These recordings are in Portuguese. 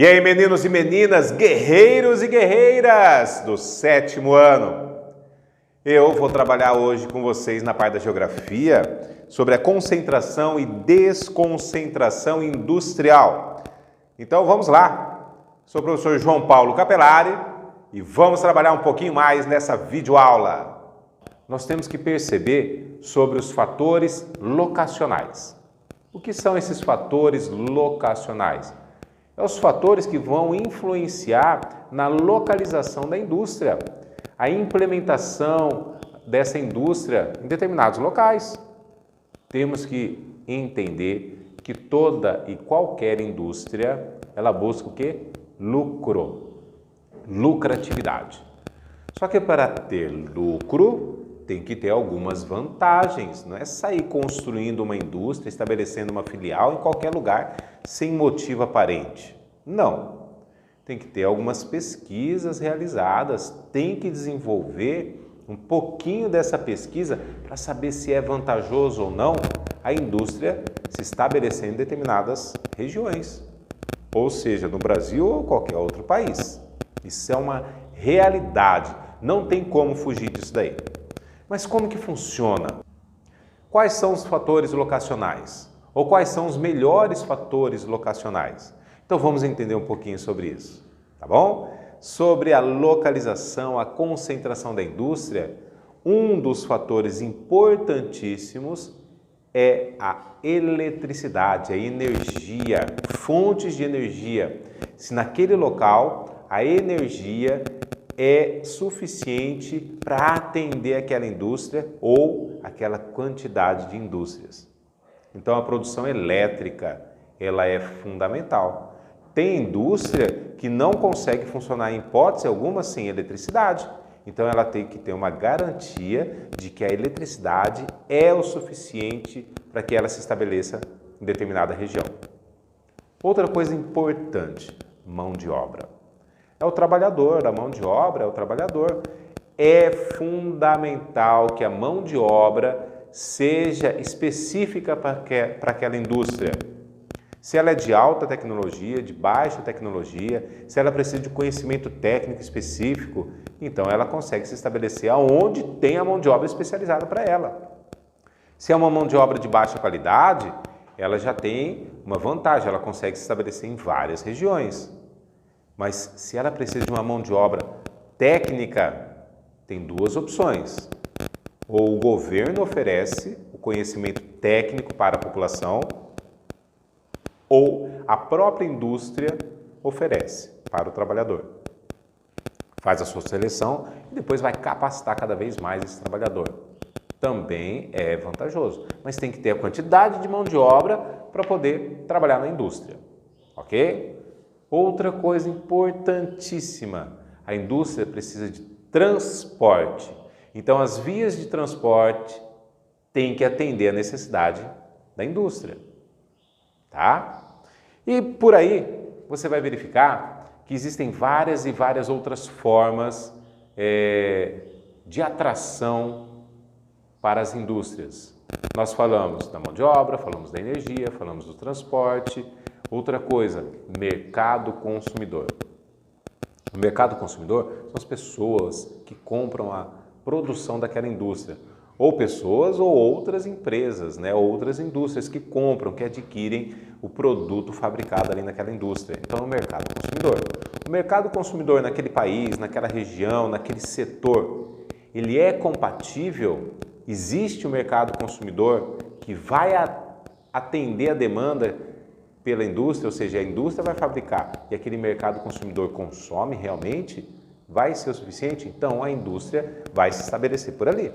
E aí, meninos e meninas, guerreiros e guerreiras do 7º ano. Eu vou trabalhar hoje com vocês na parte da geografia sobre a concentração e desconcentração industrial. Então vamos lá. Sou o professor João Paulo Capelari e vamos trabalhar um pouquinho mais nessa videoaula. Nós temos que perceber sobre os fatores locacionais. O que são esses fatores locacionais? São os fatores que vão influenciar na localização da indústria, a implementação dessa indústria em determinados locais. Temos que entender que toda e qualquer indústria, ela busca o quê? Lucro, lucratividade. Só que para ter lucro, tem que ter algumas vantagens, não é sair construindo uma indústria, estabelecendo uma filial em qualquer lugar sem motivo aparente. Não. Tem que ter algumas pesquisas realizadas, tem que desenvolver um pouquinho dessa pesquisa para saber se é vantajoso ou não a indústria se estabelecer em determinadas regiões, ou seja, no Brasil ou qualquer outro país. Isso é uma realidade, não tem como fugir disso daí. Mas como que funciona? Quais são os fatores locacionais? Ou quais são os melhores fatores locacionais? Então vamos entender um pouquinho sobre isso, tá bom? Sobre a localização, a concentração da indústria, um dos fatores importantíssimos é a eletricidade, a energia, fontes de energia. Se naquele local a energia é suficiente para atender aquela indústria ou aquela quantidade de indústrias. Então a produção elétrica, ela é fundamental. Tem indústria que não consegue funcionar em hipótese alguma sem eletricidade. Então ela tem que ter uma garantia de que a eletricidade é o suficiente para que ela se estabeleça em determinada região. Outra coisa importante, mão de obra. É o trabalhador, a mão de obra é o trabalhador. É fundamental que a mão de obra seja específica para aquela indústria. Se ela é de alta tecnologia, de baixa tecnologia, se ela precisa de conhecimento técnico específico, então ela consegue se estabelecer aonde tem a mão de obra especializada para ela. Se é uma mão de obra de baixa qualidade, ela já tem uma vantagem, ela consegue se estabelecer em várias regiões. Mas se ela precisa de uma mão de obra técnica, tem duas opções. Ou o governo oferece o conhecimento técnico para a população, ou a própria indústria oferece para o trabalhador. Faz a sua seleção e depois vai capacitar cada vez mais esse trabalhador. Também é vantajoso, mas tem que ter a quantidade de mão de obra para poder trabalhar na indústria, ok? Outra coisa importantíssima, a indústria precisa de transporte. Então, as vias de transporte têm que atender a necessidade da indústria, tá? E por aí, você vai verificar que existem várias e várias outras formas de atração para as indústrias. Nós falamos da mão de obra, falamos da energia, falamos do transporte. Outra coisa, mercado consumidor. O mercado consumidor são as pessoas que compram a produção daquela indústria. Ou pessoas ou outras empresas, né? Outras indústrias que compram, que adquirem o produto fabricado ali naquela indústria. Então, é o mercado consumidor. O mercado consumidor naquele país, naquela região, naquele setor, ele é compatível? Existe o mercado consumidor que vai atender a demanda pela indústria, ou seja, a indústria vai fabricar e aquele mercado consumidor consome realmente, vai ser o suficiente? Então a indústria vai se estabelecer por ali,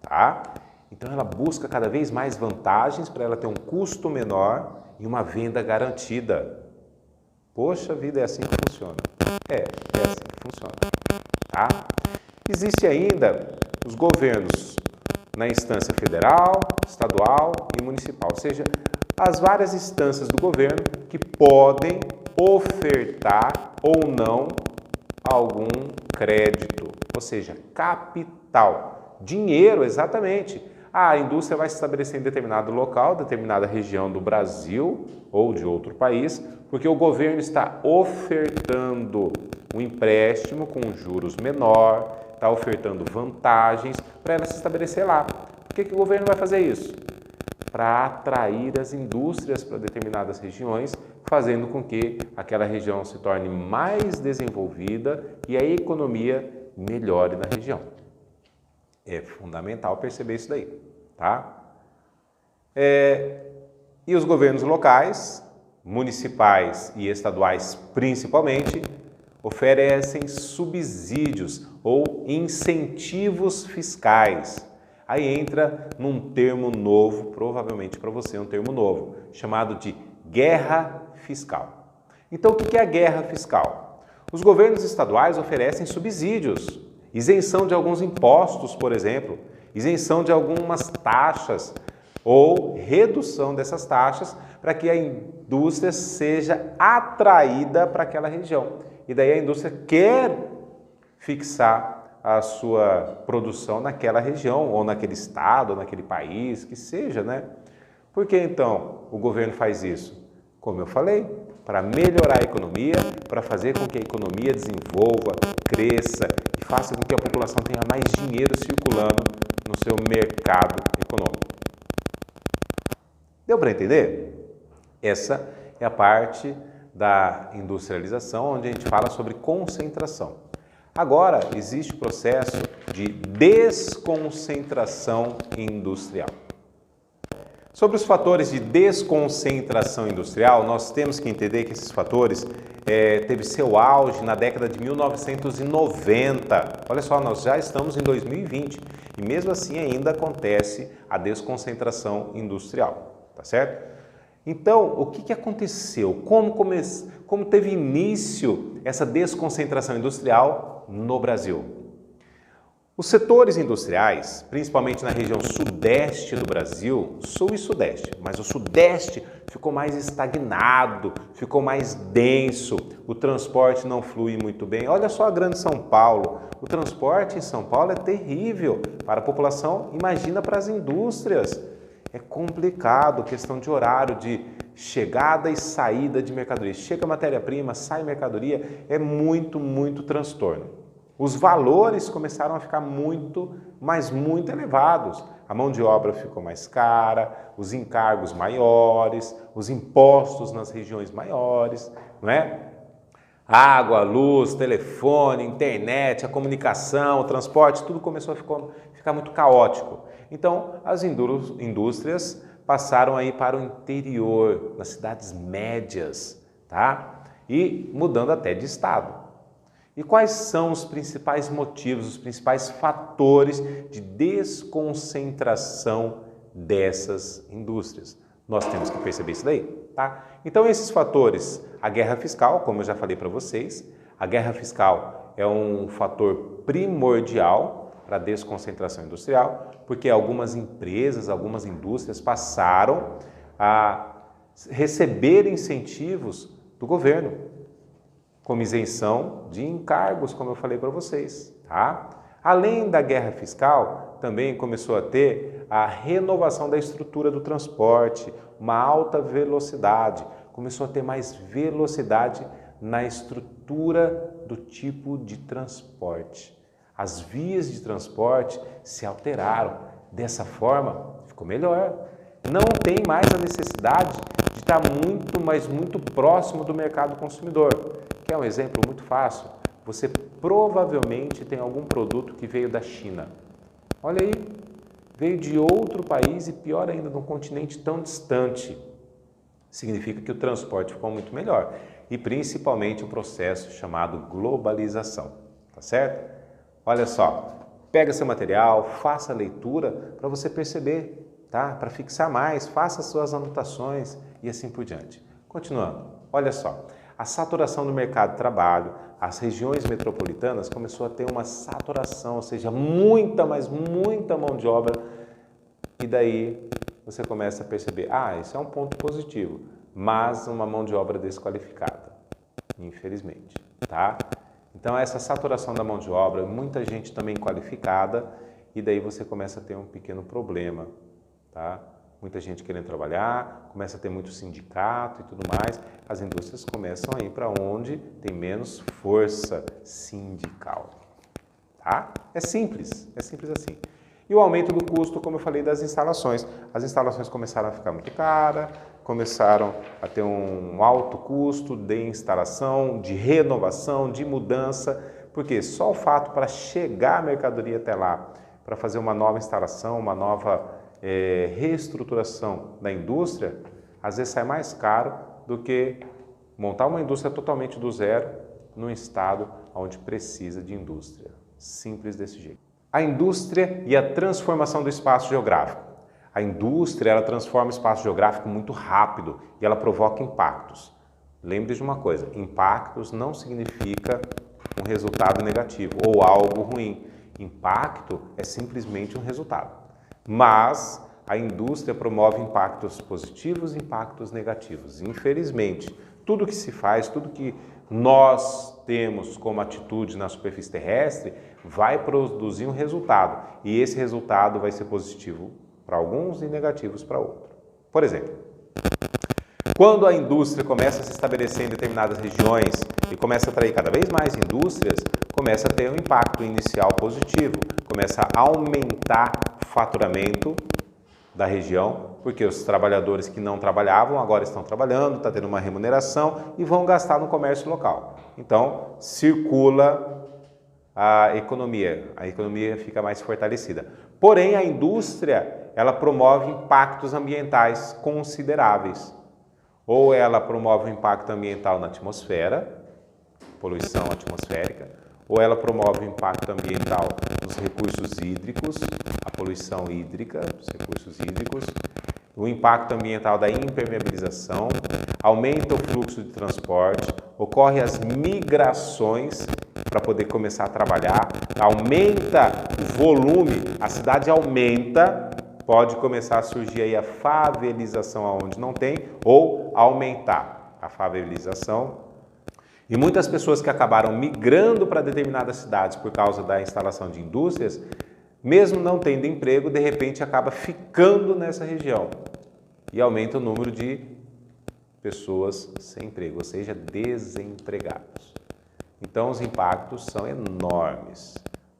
tá? Então ela busca cada vez mais vantagens para ela ter um custo menor e uma venda garantida. Poxa vida, é assim que funciona. É assim que funciona, tá? Existe ainda os governos na instância federal, estadual e municipal, ou seja, as várias instâncias do governo que podem ofertar ou não algum crédito, ou seja, capital, dinheiro, exatamente. A indústria vai se estabelecer em determinado local, determinada região do Brasil ou de outro país, porque o governo está ofertando um empréstimo com juros menor, está ofertando vantagens para ela se estabelecer lá. Por que o governo vai fazer isso? Para atrair as indústrias para determinadas regiões, fazendo com que aquela região se torne mais desenvolvida e a economia melhore na região. É fundamental perceber isso daí, tá? E os governos locais, municipais e estaduais principalmente, oferecem subsídios ou incentivos fiscais. Aí entra num termo novo, provavelmente para você um termo novo, chamado de guerra fiscal. Então, o que é a guerra fiscal? Os governos estaduais oferecem subsídios, isenção de alguns impostos, por exemplo, isenção de algumas taxas ou redução dessas taxas para que a indústria seja atraída para aquela região. E daí a indústria quer fixar a sua produção naquela região, ou naquele estado, ou naquele país, que seja, né? Por que então o governo faz isso? Como eu falei, para melhorar a economia, para fazer com que a economia desenvolva, cresça e faça com que a população tenha mais dinheiro circulando no seu mercado econômico. Deu para entender? Essa é a parte da industrialização, onde a gente fala sobre concentração. Agora, existe o processo de desconcentração industrial. Sobre os fatores de desconcentração industrial, nós temos que entender que esses fatores teve seu auge na década de 1990. Olha só, nós já estamos em 2020 e mesmo assim ainda acontece a desconcentração industrial, tá certo? Então, o que aconteceu? Como teve início essa desconcentração industrial no Brasil? Os setores industriais, principalmente na região sudeste do Brasil, sul e sudeste, mas o sudeste ficou mais estagnado, ficou mais denso, o transporte não flui muito bem. Olha só a grande São Paulo, o transporte em São Paulo é terrível para a população, imagina para as indústrias. É complicado, questão de horário, de chegada e saída de mercadoria. Chega matéria-prima, sai mercadoria, é muito transtorno. Os valores começaram a ficar muito elevados. A mão de obra ficou mais cara, os encargos maiores, os impostos nas regiões maiores, não é? Água, luz, telefone, internet, a comunicação, o transporte, tudo começou a ficar muito caótico. Então, as indústrias passaram aí para o interior, nas cidades médias, tá? E mudando até de estado. E quais são os principais motivos, os principais fatores de desconcentração dessas indústrias? Nós temos que perceber isso daí, tá? Então, esses fatores, a guerra fiscal, como eu já falei para vocês, a guerra fiscal é um fator primordial para a desconcentração industrial, porque algumas empresas, algumas indústrias passaram a receber incentivos do governo, como isenção de encargos, como eu falei para vocês, tá? Além da guerra fiscal, também começou a ter a renovação da estrutura do transporte, uma alta velocidade, começou a ter mais velocidade na estrutura do tipo de transporte. As vias de transporte se alteraram, dessa forma ficou melhor. Não tem mais a necessidade de estar muito próximo do mercado consumidor. Quer um exemplo muito fácil? Você provavelmente tem algum produto que veio da China. Olha aí, veio de outro país e pior ainda, de um continente tão distante. Significa que o transporte ficou muito melhor e principalmente o processo chamado globalização, tá certo? Olha só, pega seu material, faça a leitura para você perceber, tá? Para fixar mais, faça suas anotações e assim por diante. Continuando, olha só. A saturação do mercado de trabalho, as regiões metropolitanas começou a ter uma saturação, ou seja, muita mão de obra, e daí você começa a perceber, isso é um ponto positivo, mas uma mão de obra desqualificada, infelizmente, tá? Então essa saturação da mão de obra, muita gente também qualificada, E daí você começa a ter um pequeno problema, tá? Muita gente querendo trabalhar, começa a ter muito sindicato e tudo mais, as indústrias começam a ir para onde tem menos força sindical, tá? É simples assim. E o aumento do custo, como eu falei, das instalações. As instalações começaram a ficar muito caras, começaram a ter um alto custo de instalação, de renovação, de mudança, porque só o fato para chegar a mercadoria até lá, para fazer uma nova instalação, uma nova reestruturação da indústria, às vezes sai mais caro do que montar uma indústria totalmente do zero num estado onde precisa de indústria. Simples desse jeito. A indústria e a transformação do espaço geográfico. A indústria, ela transforma o espaço geográfico muito rápido e ela provoca impactos. Lembre de uma coisa, impactos não significa um resultado negativo ou algo ruim. Impacto é simplesmente um resultado. Mas a indústria promove impactos positivos e impactos negativos. Infelizmente, tudo que se faz, tudo que nós temos como atitude na superfície terrestre vai produzir um resultado. E esse resultado vai ser positivo para alguns e negativos para outros. Por exemplo, quando a indústria começa a se estabelecer em determinadas regiões e começa a atrair cada vez mais indústrias, começa a ter um impacto inicial positivo, começa a aumentar o faturamento da região, porque os trabalhadores que não trabalhavam agora estão trabalhando, está tendo uma remuneração e vão gastar no comércio local. Então, circula a economia fica mais fortalecida. Porém, a indústria, ela promove impactos ambientais consideráveis. Ou ela promove um impacto ambiental na atmosfera, poluição atmosférica, ou ela promove um impacto ambiental nos recursos hídricos, a poluição hídrica dos recursos hídricos, o impacto ambiental da impermeabilização, aumenta o fluxo de transporte, ocorre as migrações para poder começar a trabalhar, aumenta o volume, a cidade aumenta, pode começar a surgir aí a favelização aonde não tem, ou aumentar a favelização. E muitas pessoas que acabaram migrando para determinadas cidades por causa da instalação de indústrias, mesmo não tendo emprego, de repente acaba ficando nessa região e aumenta o número de pessoas sem emprego, ou seja, desempregados. Então os impactos são enormes,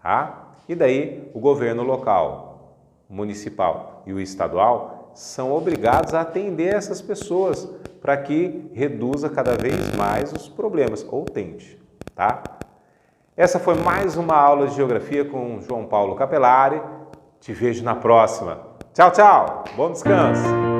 tá? E daí o governo local, municipal e o estadual são obrigados a atender essas pessoas para que reduza cada vez mais os problemas, ou tente, tá? Essa foi mais uma aula de Geografia com João Paulo Capelari. Te vejo na próxima. Tchau, tchau! Bom descanso!